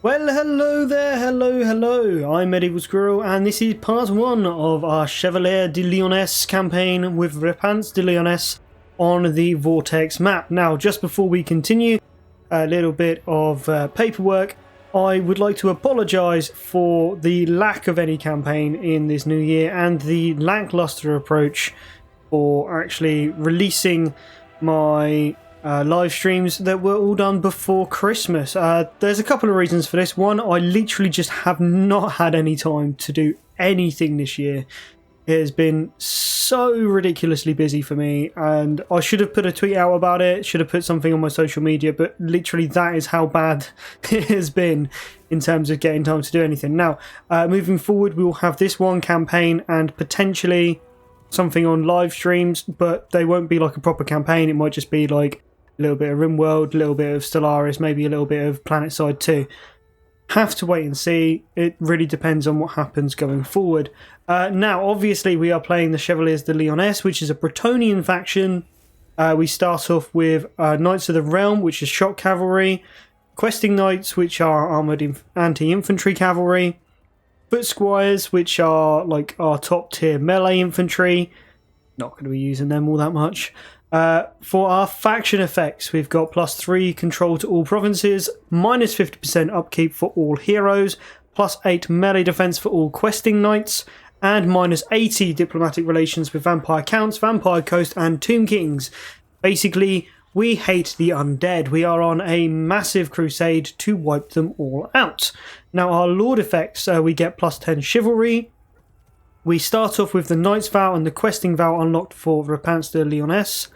Well, hello there, hello. I'm Medieval Squirrel, and this is part 1 of our Chevalier de Lyonese campaign with Repanse de Lyonese on the Vortex map. Now, just before we continue, a little bit of paperwork. I would like to apologise for the lack of any campaign in this new year and the lacklustre approach for actually releasing my live streams that were all done before Christmas. There's a couple of reasons for this. One, I literally just have not had any time to do anything this year. It has been so ridiculously busy for me, and I should have put a tweet out about it, should have put something on my social media, but literally that is how bad it has been in terms of getting time to do anything. Now, moving forward, we will have this one campaign and potentially something on live streams, but they won't be like a proper campaign. It might just be like a little bit of RimWorld, a little bit of Stellaris, maybe a little bit of Planetside 2. Have to wait and see. It really depends on what happens going forward. Now, obviously, we are playing the Chevaliers de Lyonese, which is a Bretonnian faction. We start off with Knights of the Realm, which is shock cavalry, questing knights, which are armoured anti-infantry cavalry, foot squires, which are like our top tier melee infantry. Not going to be using them all that much. For our faction effects, we've got +3 control to all provinces, minus 50% upkeep for all heroes, +8 melee defense for all questing knights, and minus 80 diplomatic relations with vampire counts, vampire coast, and tomb kings. Basically, we hate the undead. We are on a massive crusade to wipe them all out. Now, our lord effects, we get +10 chivalry. We start off with the Knight's Vow and the Questing Vow unlocked for Repanse de Lyonese.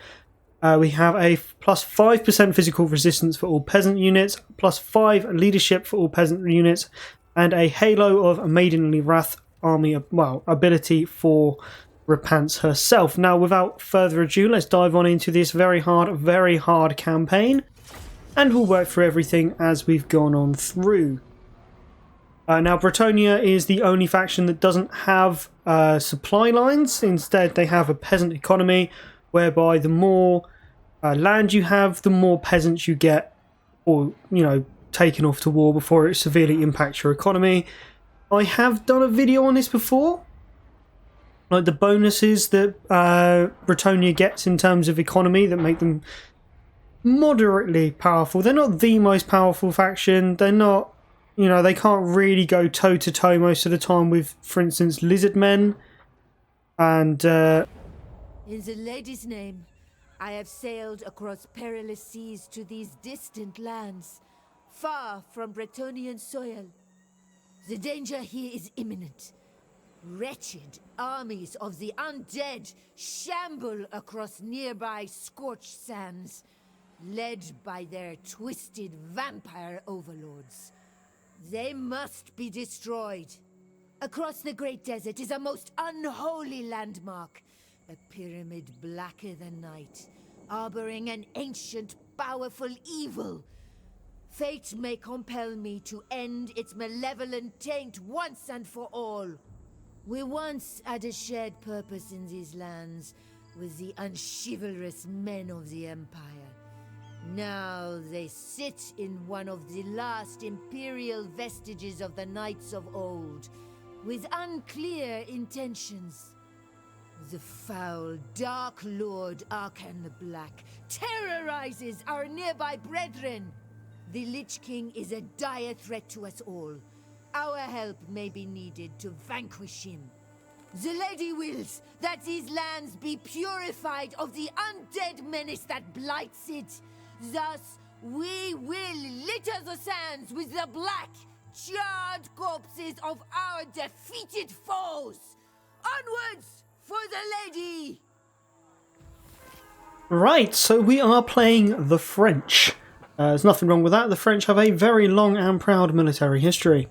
We have a +5% physical resistance for all peasant units, +5 leadership for all peasant units, and a Halo of Maidenly Wrath army, ability for Repanse herself. Now, without further ado, let's dive on into this very hard campaign, and we'll work through everything as we've gone on through. Now, Bretonnia is the only faction that doesn't have supply lines. Instead, they have a peasant economy, whereby the more land you have, the more peasants you get, or, taken off to war before it severely impacts your economy. I have done a video on this before, like the bonuses that Bretonnia gets in terms of economy that make them moderately powerful. They're not the most powerful faction. They're not, they can't really go toe-to-toe most of the time with, for instance, lizard men. And, in the lady's name, I have sailed across perilous seas to these distant lands, far from Bretonnian soil. The danger here is imminent. Wretched armies of the undead shamble across nearby scorched sands, led by their twisted vampire overlords. They must be destroyed. Across the Great Desert is a most unholy landmark, a pyramid blacker than night, harboring an ancient, powerful evil. Fate may compel me to end its malevolent taint once and for all. We once had a shared purpose in these lands with the unchivalrous men of the Empire. Now they sit in one of the last imperial vestiges of the knights of old, with unclear intentions. The foul, dark Lord Arkan the Black terrorizes our nearby brethren. The Lich King is a dire threat to us all. Our help may be needed to vanquish him. The Lady wills that these lands be purified of the undead menace that blights it. Thus, we will litter the sands with the black, charred corpses of our defeated foes. Onwards for the Lady! right, so we are playing the French. There's nothing wrong with that. The French have a very long and proud military history.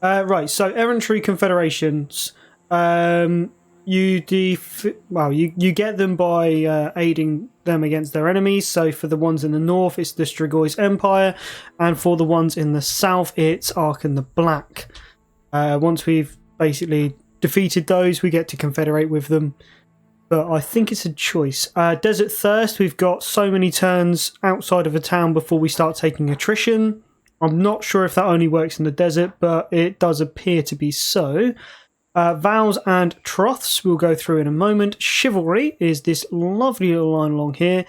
Right, so errantry confederations. You get them by aiding them against their enemies. So for the ones in the north, it's the Strigoi Empire, and for the ones in the south, it's Arkan the Black. Once we've basically defeated those, we get to confederate with them. But I think it's a choice. Desert Thirst, we've got so many turns outside of a town before we start taking attrition. I'm not sure if that only works in the desert, but it does appear to be so. Vows and Troths we'll go through in a moment. Chivalry is this lovely little line along here,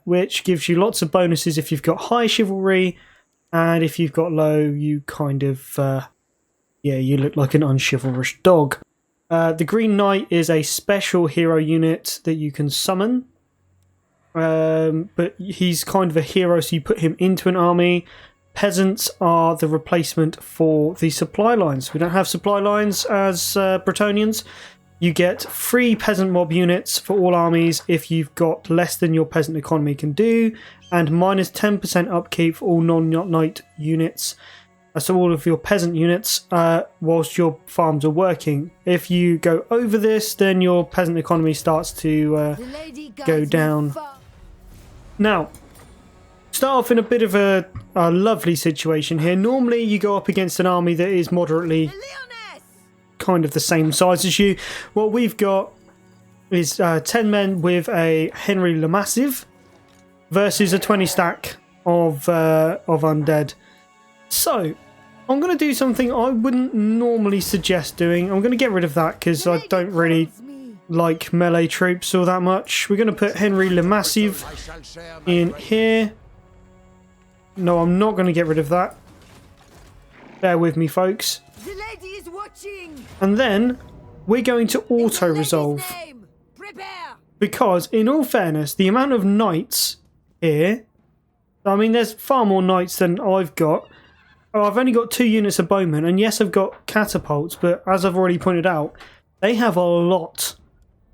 which gives you lots of bonuses if you've got high chivalry, and if you've got low, you kind of, you look like an unchivalrous dog. The Green Knight is a special hero unit that you can summon, but he's kind of a hero, so you put him into an army. Peasants are the replacement for the supply lines. We don't have supply lines as Bretonians. You get free peasant mob units for all armies if you've got less than your peasant economy can do, and minus 10% upkeep for all non-knight units. So all of your peasant units whilst your farms are working. If you go over this, then your peasant economy starts to go down. Now, start off in a bit of a lovely situation here. Normally you go up against an army that is moderately kind of the same size as you. What we've got is 10 men with a Henry Le Massive versus a 20 stack of undead. So I'm going to do something I wouldn't normally suggest doing. I'm going to get rid of that because I don't really like melee troops all that much. We're going to put Henry Le Massive in here. No, I'm not going to get rid of that. Bear with me, folks. The lady is watching. And then we're going to auto-resolve. Because, in all fairness, the amount of knights here... I mean, there's far more knights than I've got. Oh, I've only got 2 units of bowmen. And yes, I've got catapults. But as I've already pointed out, they have a lot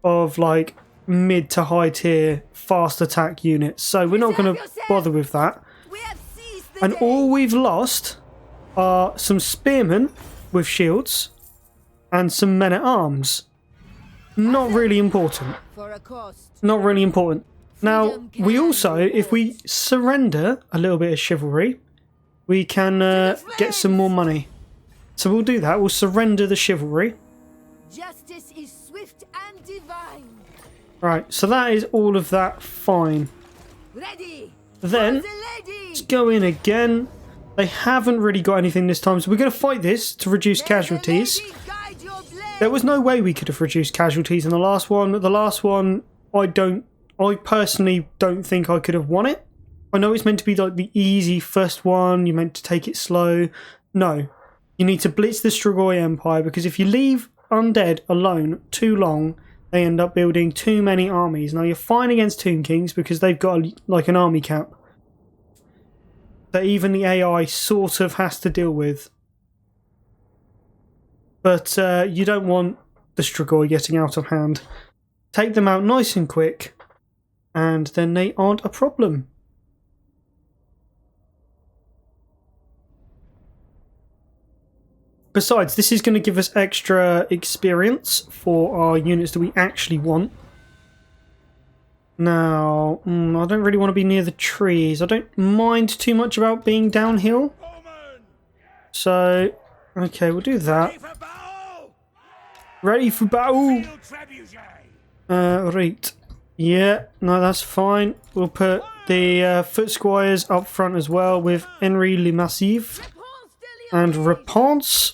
of, like, mid to high tier fast attack units. So we're not going to bother with that. And all we've lost are some spearmen with shields and some men-at-arms. Not really important. Not really important. Now, we also, if we surrender a little bit of chivalry, we can get some more money. So we'll do that. We'll surrender the chivalry. Justice is swift and divine. Right, so that is all of that fine. Ready. Then, let's go in again. They haven't really got anything this time, so we're going to fight this to reduce casualties. There was no way we could have reduced casualties in the last one. The last one, I personally don't think I could have won it. I know it's meant to be like the easy first one, you're meant to take it slow. No, you need to blitz the Strigoi Empire, because if you leave undead alone too long, they end up building too many armies. Now, you're fine against Tomb Kings because they've got like an army cap that even the AI sort of has to deal with. But you don't want the Strigoi getting out of hand. Take them out nice and quick, and then they aren't a problem. Besides, this is going to give us extra experience for our units that we actually want. Now, I don't really want to be near the trees. I don't mind too much about being downhill. So, okay, we'll do that. Ready for battle! Right. Yeah, no, that's fine. We'll put the foot squires up front as well with Henry Le Massive and Repanse.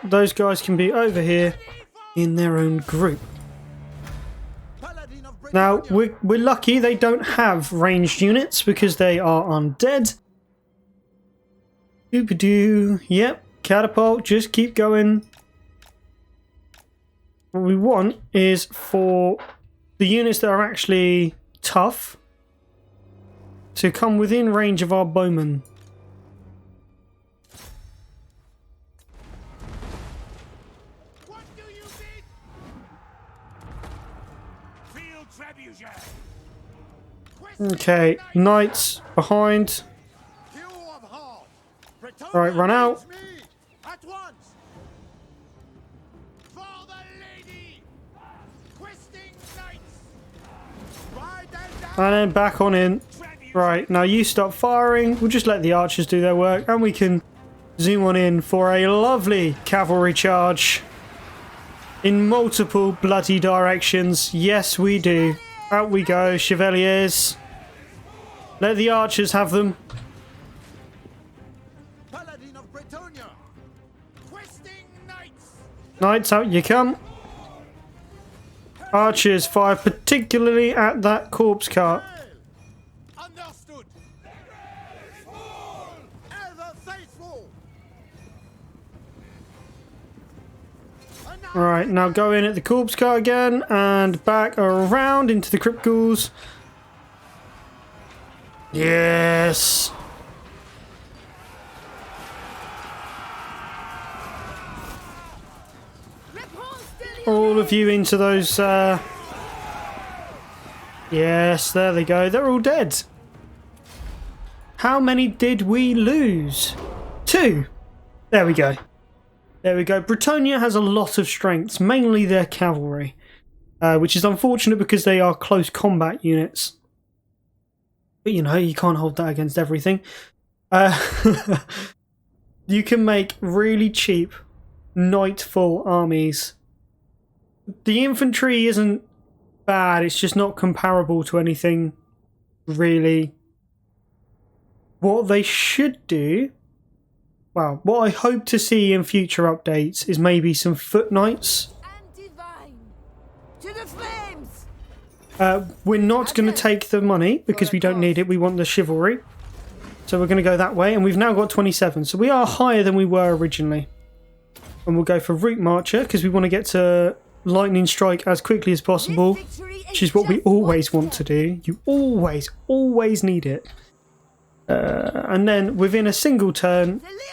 Those guys can be over here in their own group. Now, we're lucky they don't have ranged units because they are undead. Doop-a-doo. Yep, catapult, just keep going. What we want is for the units that are actually tough to come within range of our bowmen. Okay, knights behind. Right, run out. And then back on in. Right, now you stop firing. We'll just let the archers do their work, and we can zoom on in for a lovely cavalry charge in multiple bloody directions. Yes, we do. Out we go, Chevaliers. Let the archers have them. Paladin of Bretonia, questing knights. Knights, out you come. Archers, fire particularly at that corpse cart. Understood. Ever faithful. Alright, now go in at the corpse cart again and back around into the crypt ghouls. Yes. Repanse de Lyonese. All of you into those, yes, there they go. They're all dead. How many did we lose? 2. There we go. There we go. Bretonia has a lot of strengths, mainly their cavalry, which is unfortunate because they are close combat units. But you know, you can't hold that against everything. You can make really cheap Nightfall armies. The infantry isn't bad, it's just not comparable to anything really. What they should do, well, what I hope to see in future updates is maybe some foot knights. And divine. To the flames. We're not going to take the money because we don't need it. We want the chivalry. So we're going to go that way. And we've now got 27. So we are higher than we were originally. And we'll go for Route Marcher because we want to get to Lightning Strike as quickly as possible. Which is what we always want to do. You always need it. And then within a single turn, The Lioness.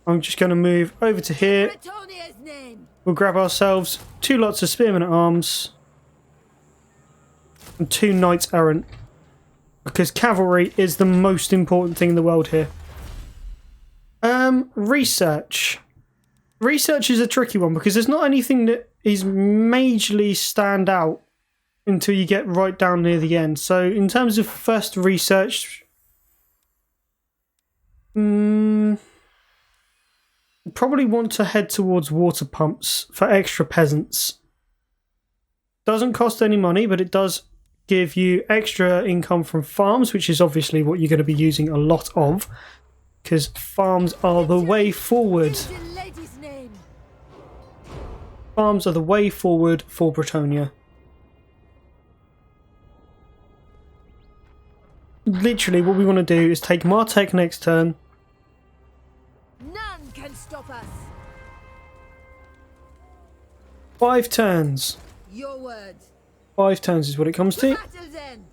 I'm just going to move over to here. Bretonia's name. We'll grab ourselves 2 lots of spearmen at arms. And 2 knights errant. Because cavalry is the most important thing in the world here. Research. Research is a tricky one because there's not anything that is majorly stand out until you get right down near the end. So in terms of first research, probably want to head towards water pumps for extra peasants. Doesn't cost any money, but it does give you extra income from farms, which is obviously what you're going to be using a lot of, because farms are the way forward. The lady's name. Farms are the way forward for Bretonia. Literally, what we want to do is take Martek next turn. None can stop us. 5 turns. Your words. 5 turns is what it comes to. Battle then.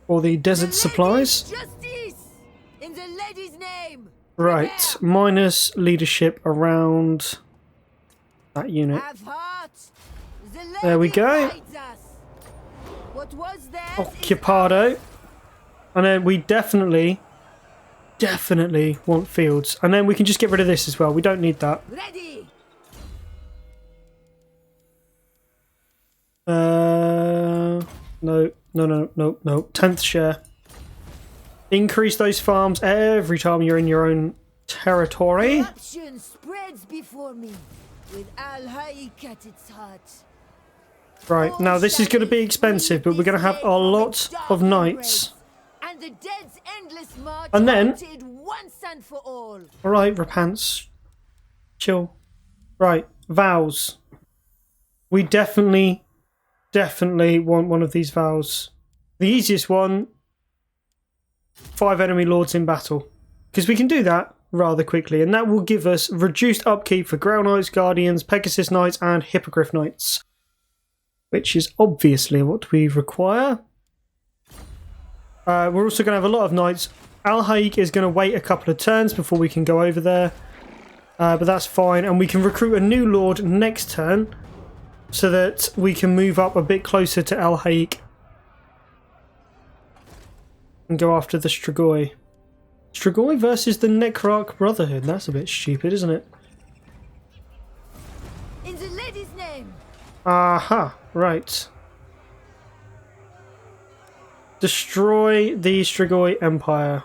For the desert The supplies. lady's justice. In the lady's name. Right, Prepare. minus leadership around that unit. Have heart. The lady There we go. guides us. What was theirs is Occupado. And then we definitely want fields. And then we can just get rid of this as well. We don't need that. ready. No. 10th share. Increase those farms every time you're in your own territory. Corruption spreads before me, with Al-Haik at its heart. Right, now this is going to be expensive, but we're going to have a lot of knights. And the dead's endless march And then- halted once and for all. Alright, Repanse. Chill. Right, vows. We definitely want one of these vows. The easiest one, 5 enemy lords in battle. Because we can do that rather quickly, and that will give us reduced upkeep for Grail Knights, Guardians, Pegasus Knights, and Hippogriff Knights. Which is obviously what we require. We're also going to have a lot of knights. Al-Haik is going to wait a couple of turns before we can go over there. But that's fine. And we can recruit a new lord next turn so that we can move up a bit closer to Al-Haik. And go after the Strigoi. Strigoi versus the Necrarch Brotherhood. That's a bit stupid, isn't it? In the lady's name. Aha, right. Destroy the Strigoi Empire.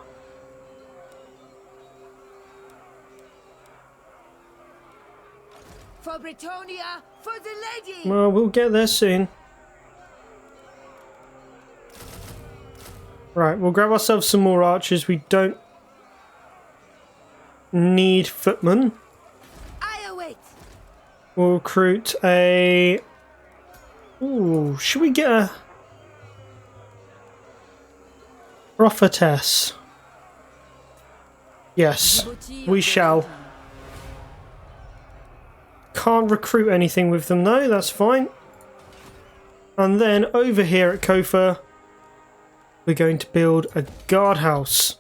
For Bretonia, for the lady. Well, we'll get there soon. Right, we'll grab ourselves some more archers. We don't need footmen. I await. We'll recruit a... Ooh, should we get a... prophetess? Yes, we shall. Can't recruit anything with them though, that's fine. And then over here at Kofa, we're going to build a guardhouse.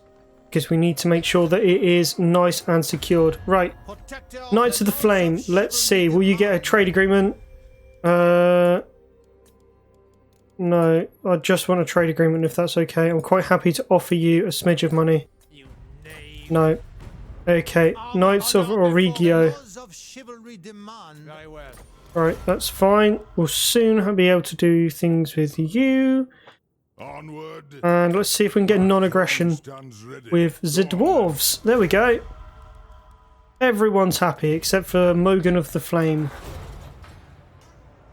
Because we need to make sure that it is nice and secured. Right, Knights of the Flame, let's see. Will you get a trade agreement? No, I just want a trade agreement if that's okay. I'm quite happy to offer you a smidge of money. No. Okay, Knights of Origio. Right, that's fine. We'll soon be able to do things with you. And let's see if we can get non-aggression with the dwarves. There we go. Everyone's happy except for Mogan of the Flame,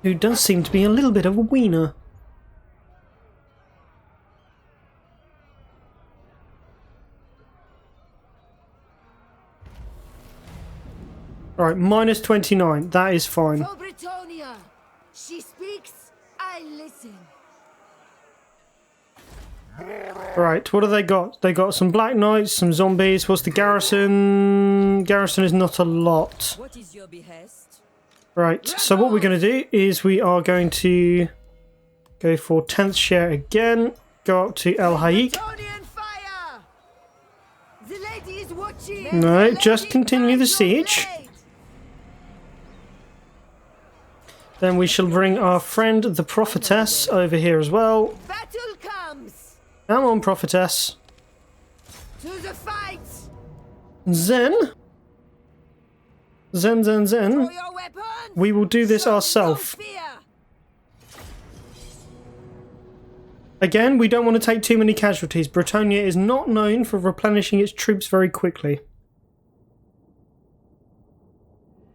who does seem to be a little bit of a wiener. Alright, minus 29. That is fine. For Britonia. She speaks, I listen. Right, what have they got? They got some Black Knights, some zombies. What's the garrison? Garrison is not a lot. What is your behest? Right, so what we're going to do is we are going to go for 10th share again. Go up to El Haik. Bretonian fire! The lady is watching. No, just continue the siege. Then we shall bring our friend the prophetess over here as well. Battle comes. Come on, prophetess. To the fight. Zen. Zen. For your weapons. We will do this ourselves. Again, we don't want to take too many casualties. Bretonia is not known for replenishing its troops very quickly.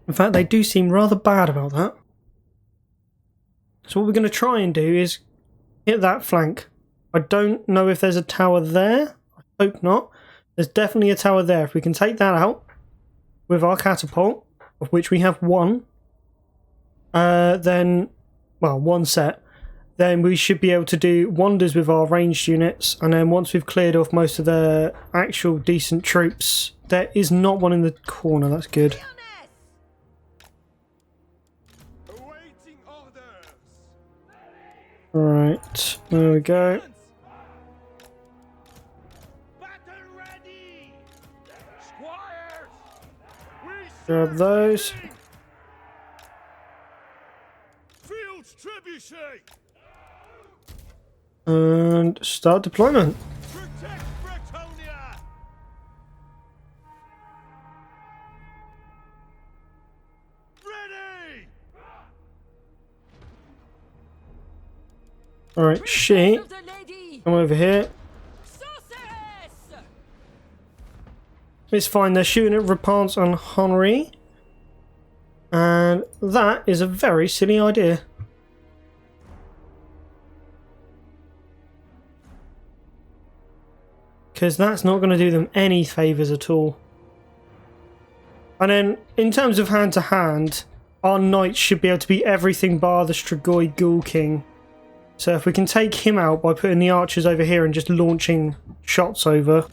In fact, they do seem rather bad about that. So what we're going to try and do is hit that flank. I don't know if there's a tower there. I hope not. There's definitely a tower there. If we can take that out with our catapult, of which we have one, then, well, one set, then we should be able to do wonders with our ranged units. And then once we've cleared off most of the actual decent troops, there is not one in the corner. That's good. Right, there we go. Grab those. And start deployment. Alright, she, come over here. It's fine, they're shooting at Repanse and Henri. And that is a very silly idea. Because that's not going to do them any favours at all. And then, in terms of hand-to-hand, our knights should be able to be everything bar the Strigoi Ghoul King. So if we can take him out by putting the archers over here and just launching shots over.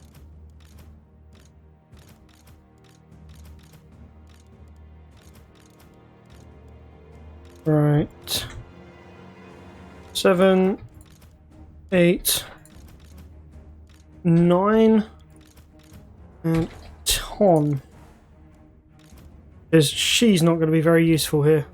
Right. 7, 8, 9, and 10. Because she's not going to be very useful here.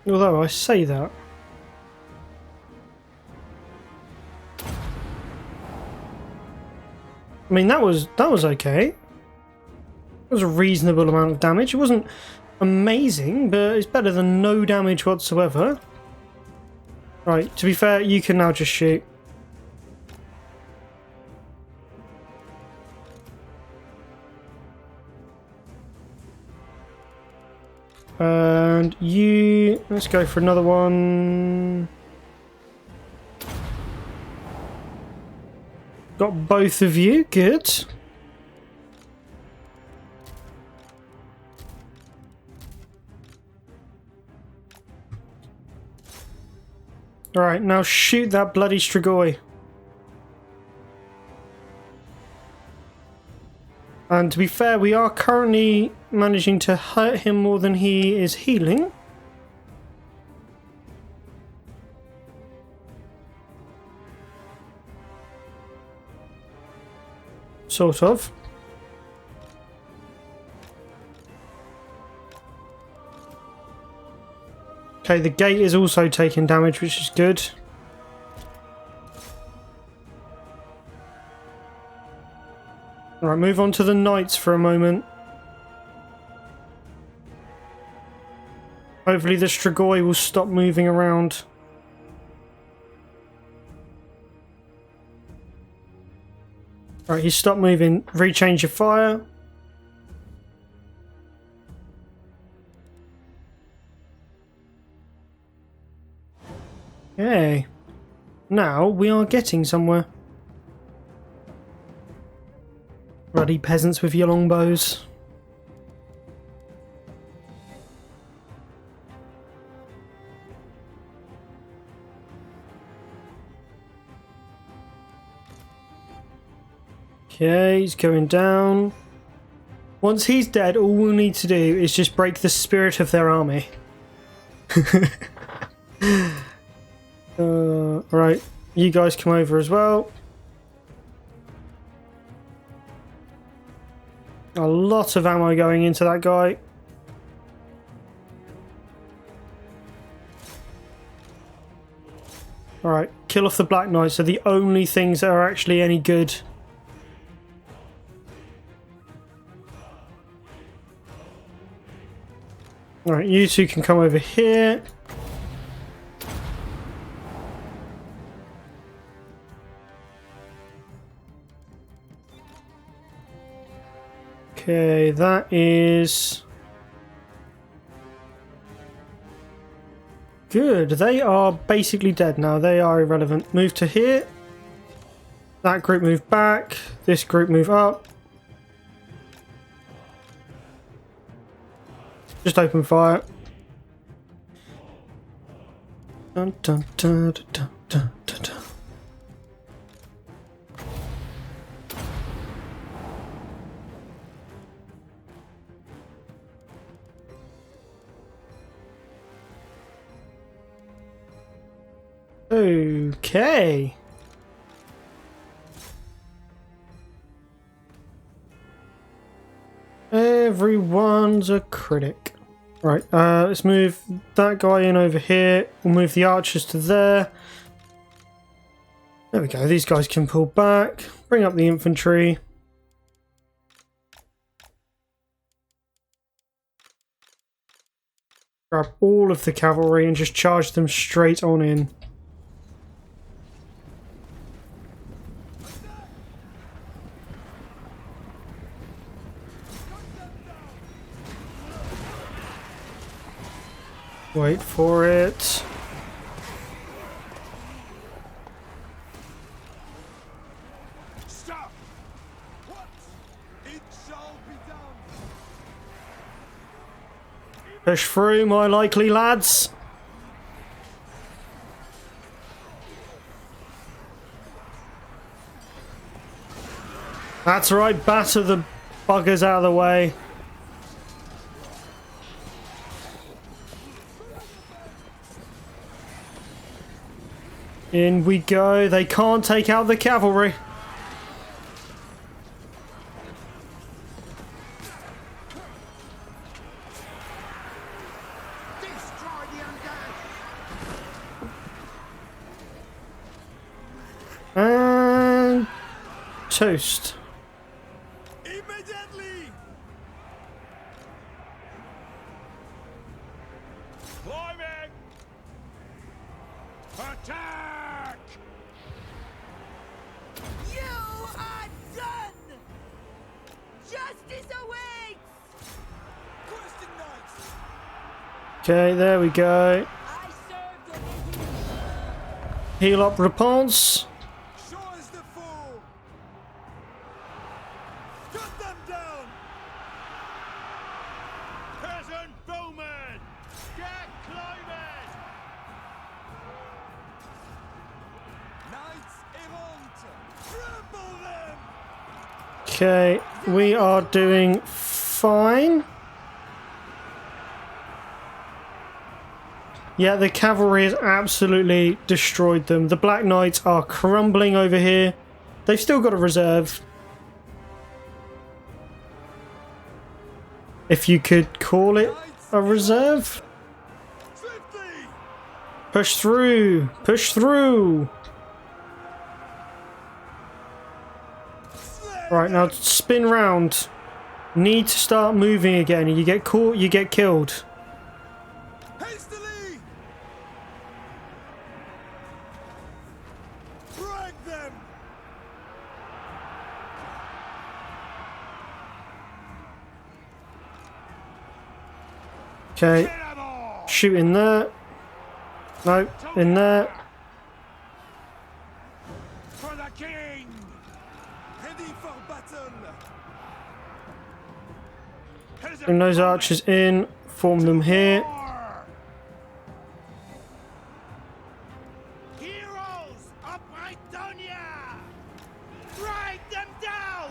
Although I say that. I mean, that was okay. It was a reasonable amount of damage. It wasn't amazing, but it's better than no damage whatsoever. Right, to be fair, you can now just shoot. And you... Let's go for another one. Got both of you. Good. Alright, now shoot that bloody Strigoi. And to be fair, we are currently managing to hurt him more than he is healing. Sort of. Okay, the gate is also taking damage, which is good. Alright, move on to the knights for a moment. Hopefully the Strigoi will stop moving around. Alright, he stopped moving. Rechange your fire. Okay. Now we are getting somewhere. Ruddy peasants with your longbows. Okay, he's going down. Once he's dead, all we'll need to do is just break the spirit of their army. Right, you guys come over as well. A lot of ammo going into that guy. Alright, kill off the Black Knights. They're the only things that are actually any good. Alright, you two can come over here. Okay, that is... good. They are basically dead now. They are irrelevant. Move to here. That group move back. This group move up. Just open fire. Dun, dun, dun, dun, dun, dun, dun. Okay. Everyone's a critic. Right, let's move that guy in over here. We'll move the archers to there. There we go. These guys can pull back. Bring up the infantry. Grab all of the cavalry and just charge them straight on in. Wait for it. Stop! What? It shall be done. Push through, my likely lads. That's right, batter the buggers out of the way. In we go. They can't take out the cavalry. Destroy the undead. And toast. Immediately. Climbing. Attack! You are done! Justice awaits! Questing knights. Okay, there we go. I served the lady. Heal up Repanse. Sure as the fool. Cut them down. Peasant bowmen, get climbing. Knights errant, trample them. Okay, we are doing fine. Yeah, the cavalry has absolutely destroyed them. The Black Knights are crumbling over here. They've still got a reserve, if you could call it a reserve. Swiftly. Push through! Push through! Right, now spin round. Need to start moving again. You get caught, you get killed. Hastily. Drag them. Okay, Get them all. shoot in there. No, in there. For the king. Ready for battle. Peasant Bring those bowmen, archers in. Form them here. war. Heroes of Britannia. Drag them down.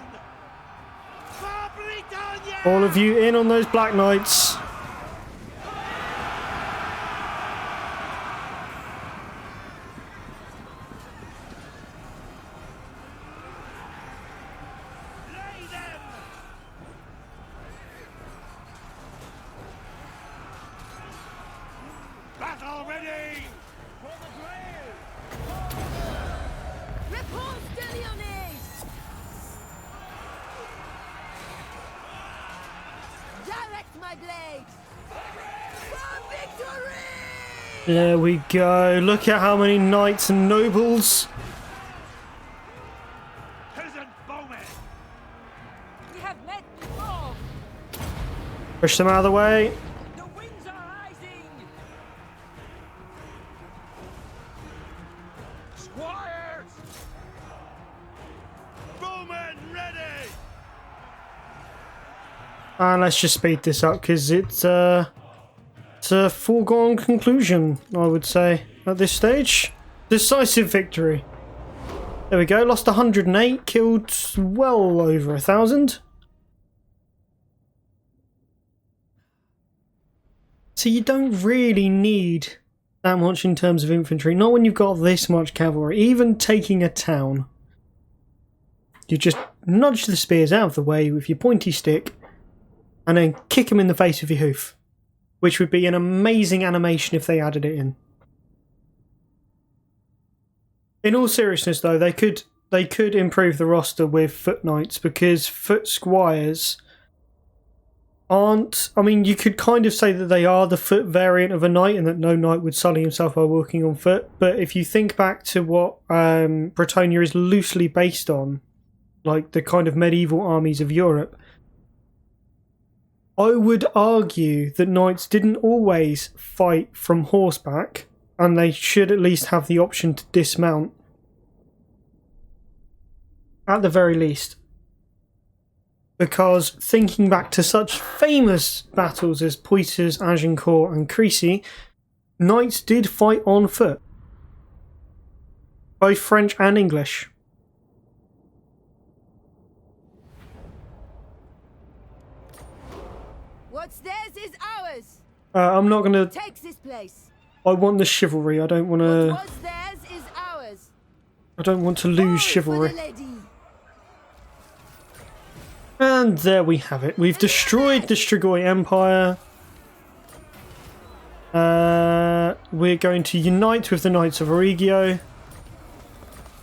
For Britannia. All of you in on those Black Knights. Lay them. Battle ready. For the grave. Repanse de Lyonese. Direct my blade. For victory! There we go. Look at how many knights and nobles. Peasant bowmen. We have met before. Push them out of the way. The winds are rising. Squires. Bowmen ready. And let's just speed this up because it's a foregone conclusion, I would say, at this stage. Decisive victory. There we go. Lost 108, killed well over 1,000. So you don't really need that much in terms of infantry. Not when you've got this much cavalry. Even taking a town. You just nudge the spears out of the way with your pointy stick and then kick them in the face with your hoof. Which would be an amazing animation if they added it in. In all seriousness though, they could improve the roster with foot knights, because foot squires aren't... I mean, you could kind of say that they are the foot variant of a knight and that no knight would sully himself by walking on foot, but if you think back to what Britannia is loosely based on, like the kind of medieval armies of Europe, I would argue that knights didn't always fight from horseback, and they should at least have the option to dismount. At the very least. Because thinking back to such famous battles as Poitiers, Agincourt and Crécy, knights did fight on foot. Both French and English. What's theirs is ours. I'm not going to... Takes this place. I want the chivalry. I don't want What to... was theirs is ours. I don't want to lose All chivalry. for the lady. And there we have it. We've destroyed the Strigoi Empire. We're going to unite with the Knights of Oregio.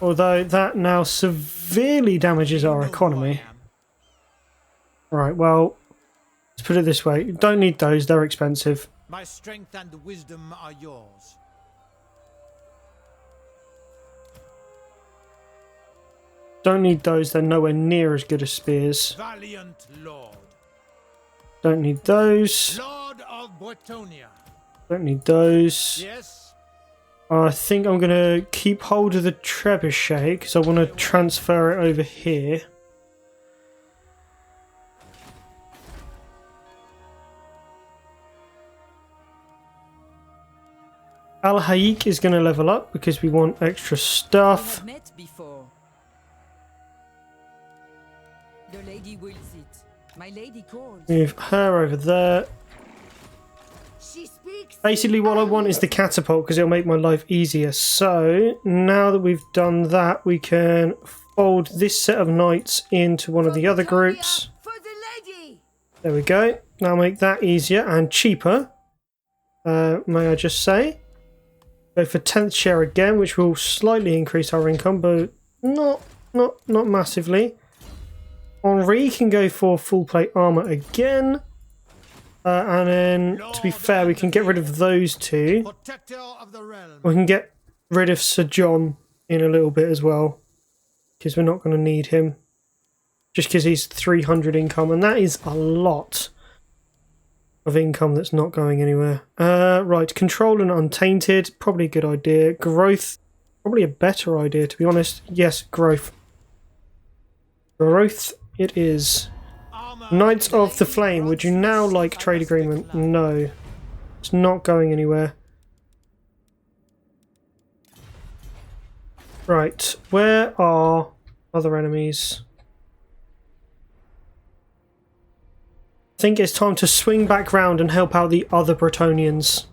Although that now severely damages our economy. Right, well, let's put it this way. Don't need those, they're expensive. My strength and wisdom are yours. Don't need those, they're nowhere near as good as spears. Valiant lord. Don't need those. Lord of Bretonia. Don't need those. Yes. I think I'm going to keep hold of the trebuchet because I want to transfer it over here. Al Haik is going to level up because we want extra stuff. We have met before. The lady wills it. My lady calls. Move her over there. She speaks. Basically what I want is the catapult because it'll make my life easier. So now that we've done that, we can fold this set of knights into one of the other groups. For the lady. There we go. Now make that easier and cheaper. May I just say. Go for 10th share again, which will slightly increase our income, but not massively. Henri can go for full plate armor again. And then, to be fair, we can get rid of those two. Protector of the realm. We can get rid of Sir John in a little bit as well. Because we're not going to need him. Just because he's 300 income. And that is a lot of income that's not going anywhere. Right, control and untainted. Probably a good idea. Growth. Probably a better idea, to be honest. Yes, growth. Growth it is. Knights of the Flame, would you now like trade agreement? No. It's not going anywhere. Right, where are other enemies? I think it's time to swing back round and help out the other Bretonians.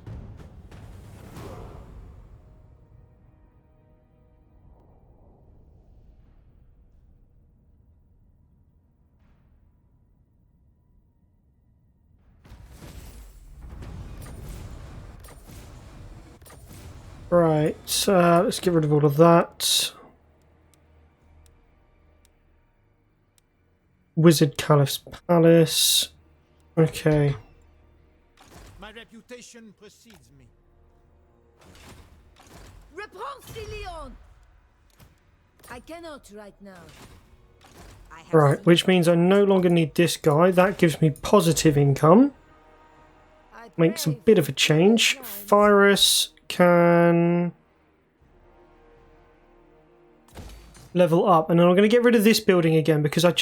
Right, let's get rid of all of that. Wizard Caliph's Palace. Okay. My reputation precedes me. Repanse de Lyonese. I cannot right now. Right, which means I no longer need this guy. That gives me positive income. Makes a bit of a change. Virus can level up, and then I'm going to get rid of this building again because I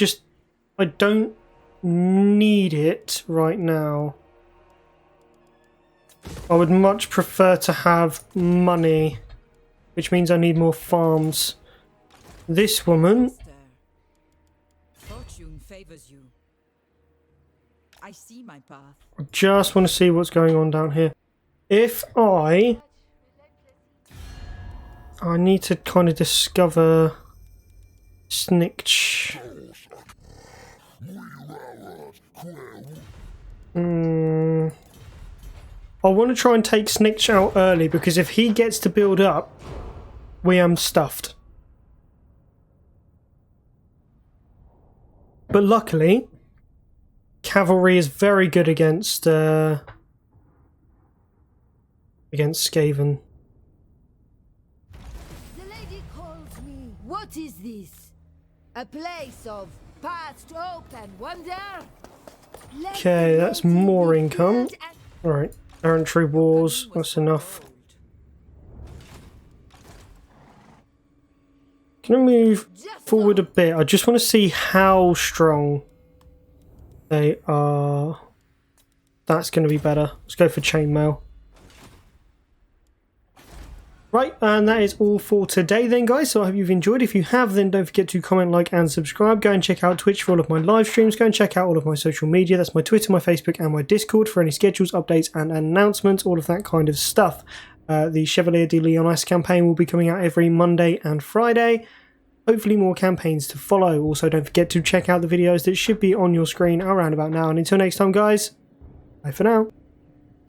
don't need it right now. I would much prefer to have money, which means I need more farms. This woman, Fortune favors you. I see my path. I just want to see what's going on down here. If I need to kind of discover Snitch. I want to try and take Snitch out early because if he gets to build up, we am stuffed. But luckily, cavalry is very good against Skaven. The lady calls me. What is this? A place of past hope and wonder? Okay, that's more income. Alright, errantry wars, that's enough. Can I move forward a bit? I just want to see how strong they are. That's going to be better. Let's go for chainmail. Right, and that is all for today then, guys. So I hope you've enjoyed. If you have, then don't forget to comment, like, and subscribe. Go and check out Twitch for all of my live streams. Go and check out all of my social media. That's my Twitter, my Facebook, and my Discord for any schedules, updates, and announcements, all of that kind of stuff. The Chevalier de Lyonese campaign will be coming out every Monday and Friday. Hopefully more campaigns to follow. Also, don't forget to check out the videos that should be on your screen around about now. And until next time, guys, bye for now.